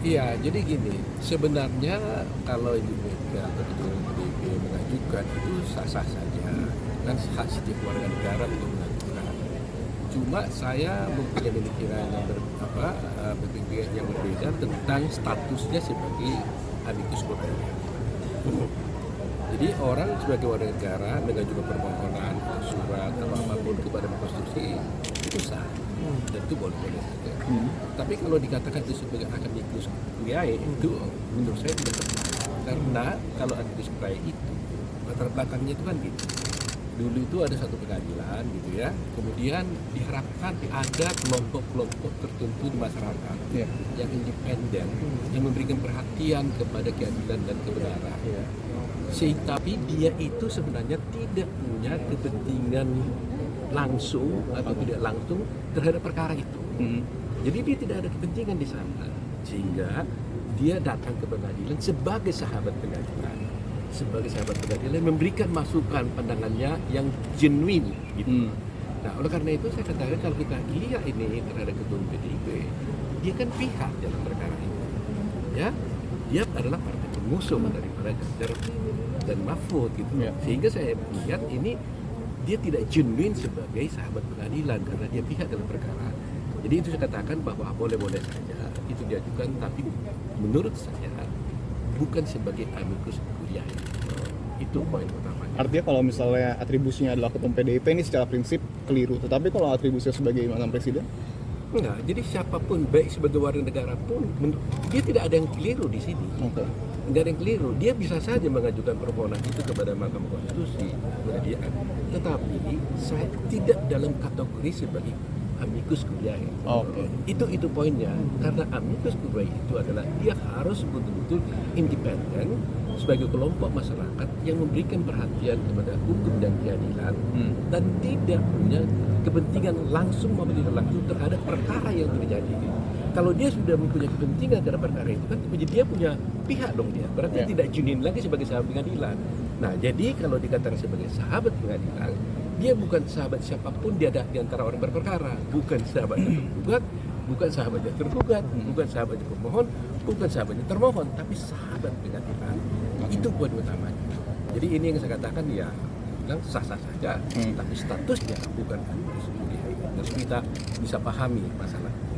Iya, jadi gini, sebenarnya kalau Ibu Mega atau Ketua Umum PDIP mengajukan itu sah-sah saja, kan hak setiap warga negara untuk mengajukan. Cuma saya mempunyai pemikiran yang berpikir yang berbeda tentang statusnya sebagai amicus curiae. Jadi orang sebagai warga negara mengajukan permohonan, surat atau apapun kepada konstitusi itu sah dan itu boleh-boleh saja. Tapi kalau dikatakan itu sebagai amicus curiae itu menurut saya tidak tepat. Karena kalau amicus curiae itu latar belakangnya itu kan gitu. Dulu itu ada satu pengadilan gitu ya. Kemudian diharapkan ada kelompok-kelompok tertentu di masyarakat yang independen yang memberikan perhatian kepada keadilan dan kebenaran. Tapi dia itu sebenarnya tidak punya kepentingan langsung atau tidak langsung terhadap perkara itu. Jadi dia tidak ada kepentingan di sana, sehingga dia datang ke pengadilan sebagai sahabat pengadilan, memberikan masukan pandangannya yang genuine gitu. Nah, oleh karena itu saya katakan kalau kita lihat ini terhadap Ketua Umum PDIP, dia kan pihak dalam perkara ini, ya, dia adalah partai pengusung daripada Ganjar dan Mahfud gitu. Sehingga saya melihat ini dia tidak genuine sebagai sahabat pengadilan karena dia pihak dalam perkara. Jadi itu saya katakan bahwa boleh-boleh saja itu diajukan, tapi menurut saya bukan sebagai amicus curiae. Itu poin utamanya. Artinya kalau misalnya atribusinya adalah ketum PDIP ini secara prinsip keliru, tetapi kalau atribusinya sebagai mantan presiden? Enggak, jadi siapapun baik sebagai warga negara pun dia tidak ada yang keliru di sini. Tidak ada yang keliru, dia bisa saja mengajukan permohonan itu kepada Mahkamah Konstitusi, kemudian. Tetapi saya tidak dalam kategori sebagai amicus curiae. Itu poinnya. Karena amicus curiae itu adalah dia harus betul-betul independen sebagai kelompok masyarakat yang memberikan perhatian kepada hukum dan keadilan dan tidak punya kepentingan langsung maupun tidak langsung terhadap perkara yang terjadi. Kalau dia sudah mempunyai kepentingan terhadap perkara itu kan dia punya pihak dong dia. Berarti tidak genuine lagi sebagai sahabat pengadilan. Nah, jadi kalau dikatakan sebagai sahabat pengadilan, dia bukan sahabat siapapun dia ada di antara orang berperkara, bukan sahabat yang tergugat, bukan sahabat yang tergugat, bukan sahabat yang pemohon, bukan sahabat yang termohon, tapi sahabat pengadilan. Itu poin utamanya. Jadi ini yang saya katakan ya bilang sah-sah saja, tapi statusnya bukan amicus curiae. Harus kita bisa pahami masalah ini.